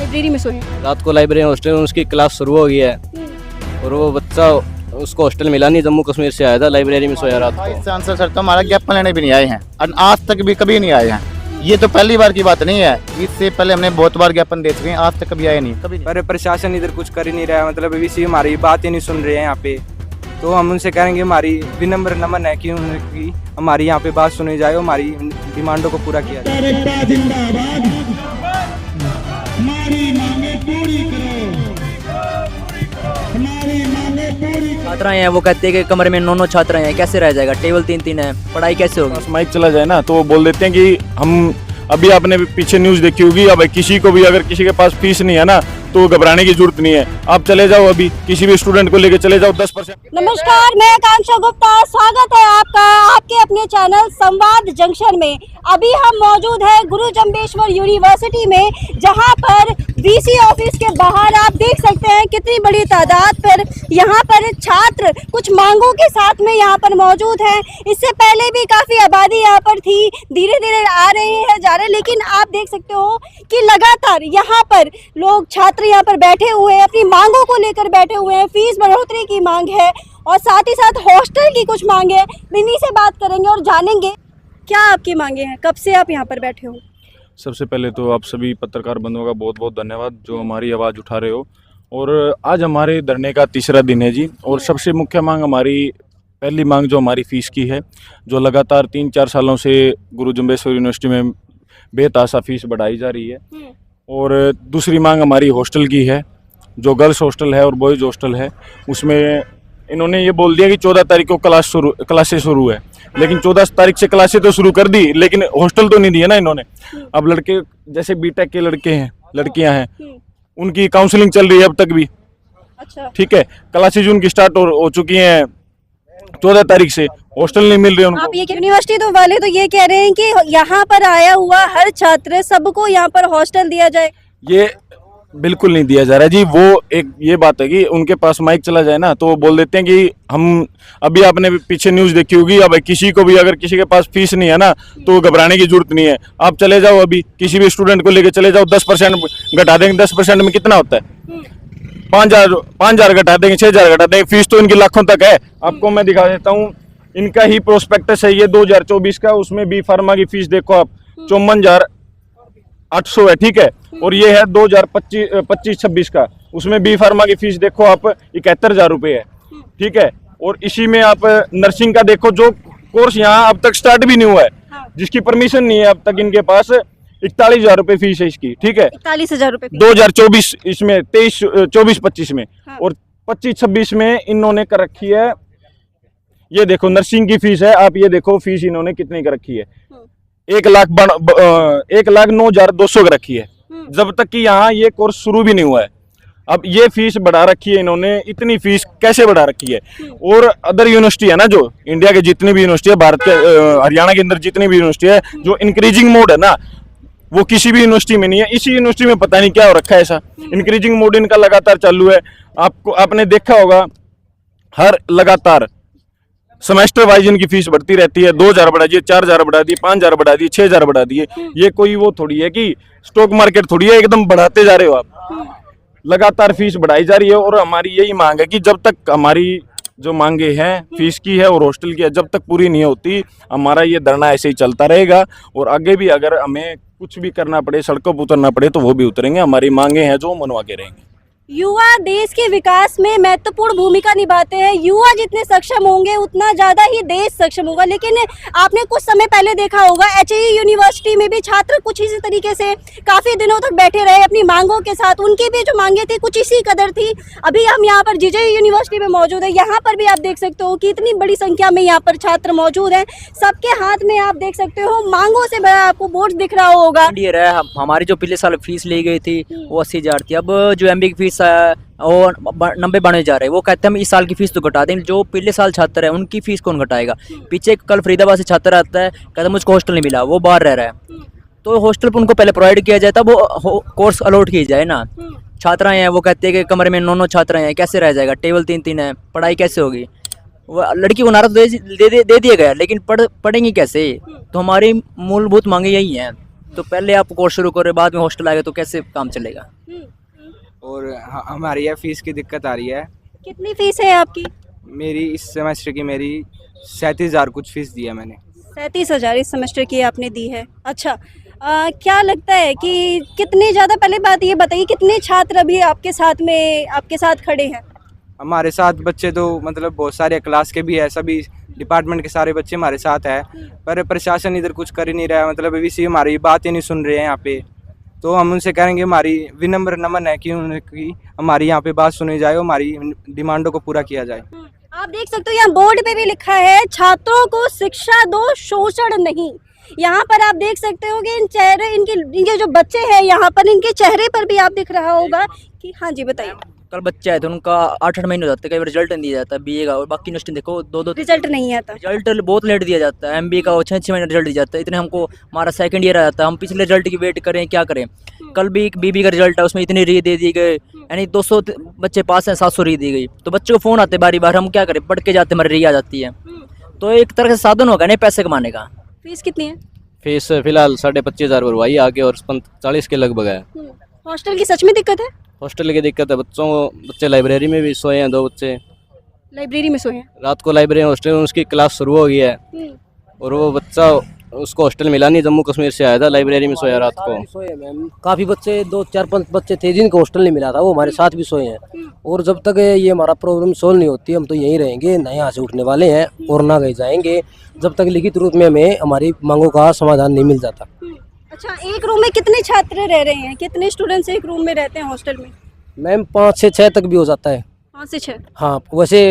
Library में सोए? रात को लाइब्रेरी हॉस्टल में उसकी क्लास शुरू हो गई है और वो बच्चा उसको हॉस्टल मिला नहीं, जम्मू कश्मीर से आया था, लाइब्रेरी में सोया रात को। इससे आंसर सर तो हमारा ज्ञापन लेने भी नहीं आए हैं और आज तक भी कभी नहीं आए हैं। ये तो पहली बार की बात नहीं है, इससे पहले हमने बहुत बार ज्ञापन दे चुके हैं, आज तक कभी आए नहीं, कभी नहीं। पर प्रशासन इधर कुछ कर ही नहीं रहा है, मतलब अभी सी हमारी बात ही नहीं सुन रहे हैं यहाँ पे। तो हम उनसे कहेंगे, हमारी विनम्र नमन है कि उनकी हमारी यहाँ पे बात सुनी जाए, हमारी डिमांडों को पूरा किया जाए। छात्र हैं वो कहते हैं कि कमरे में 9 छात्र हैं, कैसे रह जाएगा, टेबल 3 है, पढ़ाई कैसे होगी। बस माइक चला जाए ना तो वो बोल देते हैं कि हम अभी आपने पीछे न्यूज़ देखी होगी, अब किसी को भी अगर किसी के पास फीस नहीं है ना तो घबराने की जरूरत नहीं है, आप चले जाओ, अभी किसी भी स्टूडेंट को लेके चले जाओ 10%। नमस्कार, मैं आकांक्षा गुप्ता, स्वागत है आपका आपके अपने चैनल संवाद जंक्शन में। अभी हम मौजूद है गुरु जम्बेश्वर यूनिवर्सिटी में, जहां पर वीसी ऑफिस के बाहर आप देख सकते हैं कितनी बड़ी तादाद पर यहाँ पर छात्र कुछ मांगों के साथ में यहाँ पर मौजूद हैं। इससे पहले भी काफ़ी आबादी यहाँ पर थी, धीरे धीरे आ रहे हैं, जा रहे हैं, लेकिन आप देख सकते हो कि लगातार यहाँ पर लोग छात्र यहाँ पर बैठे हुए हैं, अपनी मांगों को लेकर बैठे हुए हैं। फीस बढ़ोतरी की मांग है और साथ ही साथ हॉस्टल की कुछ मांग है। इन्हीं से बात करेंगे और जानेंगे क्या आपकी मांगे हैं, कब से आप यहाँ पर बैठे हो। सबसे पहले तो आप सभी पत्रकार बंधुओं का बहुत बहुत धन्यवाद जो हमारी आवाज़ उठा रहे हो। और आज हमारे धरने का तीसरा दिन है जी। और सबसे मुख्य मांग, हमारी पहली मांग जो हमारी फ़ीस की है, जो लगातार 3-4 सालों से गुरु जम्बेश्वर यूनिवर्सिटी में बेतहाशा फीस बढ़ाई जा रही है। और दूसरी मांग हमारी हॉस्टल की है, जो गर्ल्स हॉस्टल है और बॉयज़ हॉस्टल है, उसमें इन्होंने ये बोल दिया कि 14 तारीख को क्लासेस शुरू है, लेकिन 14 तारीख से क्लासेस तो शुरू कर दी, लेकिन हॉस्टल तो नहीं दिया ना इन्होंने। अब लड़के जैसे बीटेक के लड़के हैं, लड़कियां हैं, उनकी काउंसलिंग चल रही है अब तक भी। अच्छा, ठीक ठीक है, क्लासेज उनकी स्टार्ट हो चुकी हैं 14 तारीख से, हॉस्टल नहीं मिल रही उनको। आप ये यूनिवर्सिटी तो वाले तो ये कह रहे हैं कि यहाँ पर आया हुआ हर छात्र सबको यहाँ पर हॉस्टल दिया जाए। ये बिल्कुल नहीं दिया जा रहा है जी। वो एक ये बात है कि उनके पास माइक चला जाए ना तो वो बोल देते हैं कि हम अभी आपने पीछे न्यूज़ देखी होगी, अब किसी को भी अगर किसी के पास फीस नहीं है ना तो घबराने की जरूरत नहीं है, आप चले जाओ, अभी किसी भी स्टूडेंट को लेके चले जाओ, 10% घटा देंगे। 10% में कितना होता है? 5,000 घटा देंगे, 6,000 घटा देंगे। फीस तो इनकी लाखों तक है। आपको मैं दिखा देता हूँ, इनका ही प्रोस्पेक्टस है ये 2024 का, उसमें बी फार्मा की फीस देखो आप 54,800 है, ठीक है। और ये है 2025-26 का, उसमें बी फार्मा की फीस देखो आप 71,000 रुपये है, ठीक है। और इसी में आप नर्सिंग का देखो, जो कोर्स यहाँ अब तक स्टार्ट भी नहीं हुआ है, जिसकी परमिशन नहीं है अब तक इनके पास, 41,000 रुपये फीस है इसकी, ठीक है। 41,000 रुपये 2024 इसमें, 24-25 में। और 25-26 में इन्होंने कर रखी है, ये देखो नर्सिंग की फीस है, आप ये देखो फीस इन्होंने कितनी कर रखी है, 1,09,200 कर रखी है, जब तक कि यहाँ ये कोर्स शुरू भी नहीं हुआ है। अब ये फीस बढ़ा रखी है इन्होंने, इतनी फीस कैसे बढ़ा रखी है। और अदर यूनिवर्सिटी है ना, जो इंडिया के जितनी भी यूनिवर्सिटी है, भारत के हरियाणा के अंदर जितनी भी यूनिवर्सिटी है, जो इंक्रीजिंग मोड है ना, वो किसी भी यूनिवर्सिटी में नहीं है। इसी यूनिवर्सिटी में पता नहीं क्या हो रखा है ऐसा, इंक्रीजिंग मोड इनका लगातार चालू है। आपने देखा होगा, हर लगातार सेमेस्टर वाइज इनकी फीस बढ़ती रहती है। 2,000 बढ़ा दिए, 4,000 बढ़ा दिए, 5,000 बढ़ा दिए, 6,000 बढ़ा दिए। ये कोई वो थोड़ी है कि स्टॉक मार्केट थोड़ी है, एकदम बढ़ाते जा रहे हो आप, लगातार फीस बढ़ाई जा रही है। और हमारी यही मांग है कि जब तक हमारी जो मांगे हैं फीस की है और हॉस्टल की है, जब तक पूरी नहीं होती, हमारा ये धरना ऐसे ही चलता रहेगा। और आगे भी अगर हमें कुछ भी करना पड़े, सड़कों पर उतरना पड़े, तो वो भी उतरेंगे। हमारी मांगे हैं जो मनवा के रहेंगे। युवा देश के विकास में महत्वपूर्ण भूमिका निभाते हैं। युवा जितने सक्षम होंगे उतना ज़्यादा ही देश सक्षम होगा। लेकिन आपने कुछ समय पहले देखा होगा, एचई यूनिवर्सिटी में भी छात्र कुछ इसी तरीके से काफ़ी दिनों तक बैठे रहे अपनी मांगों के साथ। उनकी भी जो मांगे थी कुछ इसी कदर थी। अभी हम यहाँ पर जीजे यूनिवर्सिटी में मौजूद है, यहाँ पर भी आप देख सकते हो कि इतनी बड़ी संख्या में यहाँ पर छात्र मौजूद हैं। सबके हाथ में आप देख सकते हो मांगों से भरा आपको बोर्ड दिख रहा होगा। हमारी जो पिछले साल फीस ली गई थी वो 80,000 थी, अब जो MBA की फीस और 90 बढ़ने जा रहे हैं। वो कहते हैं हम इस साल की फीस तो घटा दें, जो पिछले साल छात्र है उनकी फीस कौन घटाएगा। पीछे कल फरीदाबाद से छात्र आता है, कहता है मुझको हॉस्टल नहीं मिला, वो बाहर रह रहा है, तो हॉस्टल पर उनको पहले प्रोवाइड किया जाए, तब वो कोर्स अलॉट किया जाए ना। छात्र हैं वो कहते हैं कि कमरे में 9 छात्र हैं, कैसे रह जाएगा, टेबल 3 है, पढ़ाई कैसे होगी। वो लड़की को नारा तो दे दिया गया, लेकिन पढ़ेंगी कैसे। तो हमारी मूलभूत मांगे यही हैं। तो पहले आप कोर्स शुरू करें, बाद में हॉस्टल आएगा तो कैसे काम चलेगा। और हमारी यह फीस की दिक्कत आ रही है। कितनी फीस है आपकी? मेरी इस सेमेस्टर की मेरी 37,000 कुछ फीस दी है मैंने। 37,000 इस सेमेस्टर की आपने दी है। अच्छा, क्या लगता है कि कितने ज़्यादा, पहले बात ये बताइए, कितने छात्र अभी आपके साथ खड़े हैं? हमारे साथ बच्चे तो मतलब बहुत सारे क्लास के भी है, सभी डिपार्टमेंट के सारे बच्चे हमारे साथ है, पर प्रशासन इधर कुछ कर ही नहीं रहा है। मतलब वीसी हमारी बात ही नहीं सुन रहे हैं यहाँ पे। तो हम उनसे कहेंगे, हमारी विनम्र नमन है कि उनकी हमारी यहाँ पे बात सुनी जाए और हमारी डिमांडों को पूरा किया जाए। आप देख सकते हो यहाँ बोर्ड पे भी लिखा है, छात्रों को शिक्षा दो, शोषण नहीं। यहाँ पर आप देख सकते हो कि इनके जो बच्चे हैं यहाँ पर, इनके चेहरे पर भी आप दिख रहा होगा कि हाँ जी बताइए। कल बच्चे आए थे, उनका 8-8 महीने हो जाते हैं, कई बार रिजल्ट नहीं दिया जाता बीए का, और बाकी यूनिवर्सिटी देखो 2-2 रिजल्ट नहीं आता। रिजल्ट बहुत लेट दिया जाता है। एमबीए का 6-6 महीने रिजल्ट दिया जाता है। इतने हमको हमारा सेकंड ईयर आ जाता है, हम पिछले रिजल्ट की वेट करें, क्या करें। कल भी एक बीबी का रिजल्ट है, उसमें इतनी री दे दी गई, यानी 200 बच्चे पास हैं, 700 री दी गई। तो बच्चों को फ़ोन आते बारी बार, हम क्या करें, पढ़ के जाते हमारी री आ जाती है। तो एक तरह से साधन होगा नहीं पैसे कमाने का। फीस कितनी है? फीस फिलहाल 25,500 भरवाई आगे और 40 के लगभग है। हॉस्टल की सच में दिक्कत है? हॉस्टल की दिक्कत है, बच्चे लाइब्रेरी में भी सोए हैं, 2 बच्चे लाइब्रेरी में सोए हैं। रात को लाइब्रेरी हॉस्टल में उसकी क्लास शुरू हो गई है और वो बच्चा उसको हॉस्टल मिला नहीं, जम्मू कश्मीर से आया था, लाइब्रेरी में सोया रात को। सोए मैम, काफ़ी बच्चे 2-4-5 बच्चे थे जिनको हॉस्टल नहीं मिला था, वो हमारे साथ भी सोए हैं। और जब तक ये हमारा प्रॉब्लम सोल्व नहीं होती, हम तो यहीं रहेंगे, ना यहाँ से उठने वाले हैं और ना कहीं जाएंगे जब तक लिखित रूप में हमें हमारी मांगों का समाधान नहीं मिल जाता। अच्छा, एक रूम में कितने छात्र रह रहे हैं, कितने स्टूडेंट्स एक रूम में रहते हैं हॉस्टल में? मैम 5 से 6 तक भी हो जाता है। 5 से 6? हाँ, वैसे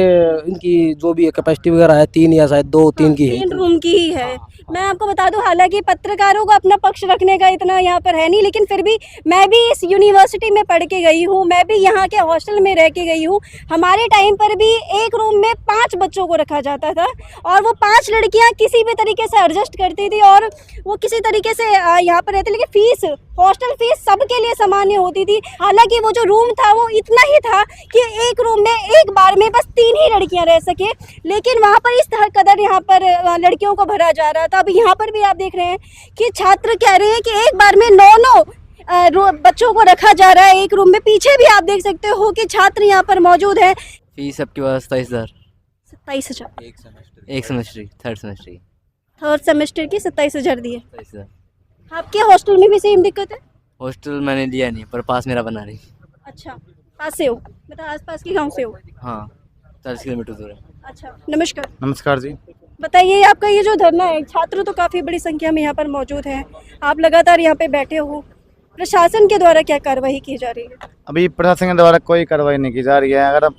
इनकी जो भी कैपेसिटी वगैरह है 3 या शायद 2-3 की है। 3 रूम की ही है। मैं आपको बता दूं, हालांकि पत्रकारों को अपना पक्ष रखने का इतना यहाँ पर है नहीं, लेकिन फिर भी मैं भी इस यूनिवर्सिटी में पढ़ के गई हूँ, मैं भी यहाँ के हॉस्टल में रह के गई हूँ। हमारे टाइम पर भी एक रूम में 5 बच्चों को रखा जाता था और वो 5 लड़कियाँ किसी भी तरीके से एडजस्ट करती थी और वो किसी तरीके से यहाँ पर रहती। लेकिन फीस, हॉस्टल फीस सबके लिए सामान्य होती थी। हालांकि वो जो रूम था वो इतना ही था कि एक रूम में एक बार में बस 3 ही लड़कियां रह सके, लेकिन वहाँ पर इस कदर यहाँ पर लड़कियों को भरा जा रहा था। अब यहाँ पर भी आप देख रहे हैं कि छात्र कह रहे हैं कि एक बार में 9 बच्चों को रखा जा रहा है एक रूम में। पीछे भी आप देख सकते हो कि छात्र यहाँ पर मौजूद है। फीस आपके पास 27,000 27,000 एक सेमेस्टर, थर्ड सेमेस्टर की 27,000 दी है। 27,000। आपके हॉस्टल में भी सेम दिक्कत है? हॉस्टल मैंने लिया नहीं, पर पास मेरा बना रही। अच्छा, पास से हो, मतलब आसपास के गांव से हो? हाँ, 40 किलोमीटर दूर है। अच्छा, नमस्कार। नमस्कार जी। बताइए, आपका ये जो धरना है, छात्र तो काफ़ी बड़ी संख्या में यहाँ पर मौजूद हैं, आप लगातार यहाँ पे बैठे हो, प्रशासन के द्वारा क्या कार्रवाई की जा रही है? अभी प्रशासन के द्वारा कोई कार्रवाई नहीं की जा रही है। अगर अब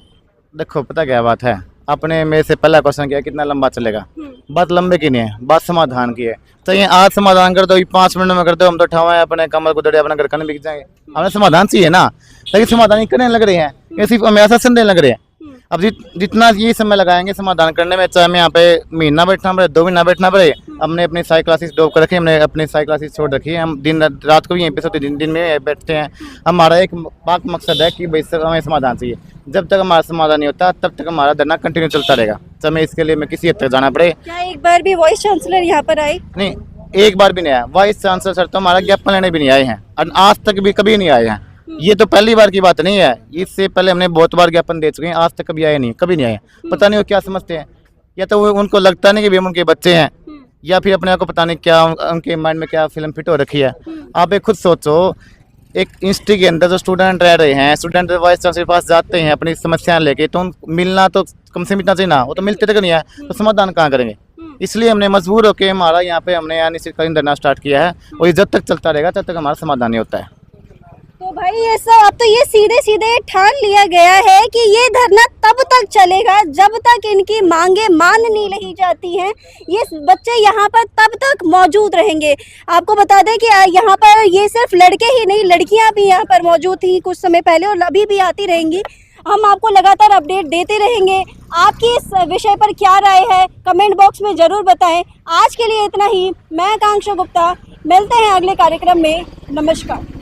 देखो, पता क्या बात है, आपने मेरे से पहला क्वेश्चन किया कितना लंबा चलेगा। बात लंबे की नहीं है, बात समाधान की है। तो ये आज समाधान कर दो, 5 मिनट में कर दो, हम तो ठवाएं अपने कमर को दड़े अपना घर खाने बिक जाएंगे। हमें समाधान चाहिए ना, लेकिन समाधान ही करने लग रहे हैं, ये सिर्फ हमें आश्वासन देने लग रहे हैं। अब जितना ये समय लगाएंगे समाधान करने में, चाहे मैं यहाँ पे महीना बैठना पड़े, 2 महीना बैठना पड़े, हमने अपनी साई क्लासेस ड्रॉप कर रखी है, हमने अपनी साई क्लासेस छोड़ रखी है। हम दिन रात को भी यहीं पे सोते, दिन में बैठते हैं। हमारा एक पाक मकसद है कि भाई हमें समाधान चाहिए। जब तक हमारा समाधान नहीं होता तब तक हमारा धरना कंटिन्यू चलता रहेगा। तो हमें इसके लिए मैं किसी हद तक जाना पड़े। क्या एक बार भी वाइस चांसलर यहाँ पर आए? नहीं, एक बार भी नहीं आया। वाइस चांसलर सर तो हमारा ज्ञापन लेने भी नहीं आए हैं, और आज तक भी कभी नहीं आए हैं। ये तो पहली बार की बात नहीं है, इससे पहले हमने बहुत बार ज्ञापन दे चुके हैं, आज तक कभी आए नहीं, कभी नहीं आए। पता नहीं वो क्या समझते हैं, या तो उनको लगता नहीं कि भी हम उनके बच्चे हैं, या फिर अपने आप को पता नहीं क्या उनके माइंड में क्या फिल्म फिट हो रखी है। आप एक खुद सोचो, एक इंस्टीट्यूट के अंदर जो स्टूडेंट रह रहे हैं, स्टूडेंट वाइस चांसलर के पास जाते हैं अपनी समस्याएं लेके, तो मिलना तो कम से मिलना चाहिए ना, वो तो मिलते तक नहीं है, तो समाधान कहाँ करेंगे। इसलिए हमने मजबूर होकर हमारा यहाँ पे हमने अनिश्चितकालीन धरना स्टार्ट किया है, और जब तक चलता रहेगा तब तक हमारा समाधान नहीं होता है। तो भाई ये सब अब तो ये सीधे सीधे ठान लिया गया है कि ये धरना तब तक चलेगा जब तक इनकी मांगे मान नहीं ली जाती हैं। ये बच्चे यहाँ पर तब तक मौजूद रहेंगे। आपको बता दें कि यहाँ पर ये सिर्फ लड़के ही नहीं, लड़कियाँ भी यहाँ पर मौजूद थी कुछ समय पहले और अभी भी आती रहेंगी। हम आपको लगातार अपडेट देते रहेंगे। आपकी इस विषय पर क्या राय है कमेंट बॉक्स में ज़रूर बताएं। आज के लिए इतना ही। मैं आकांक्षा गुप्ता, मिलते हैं अगले कार्यक्रम में। नमस्कार।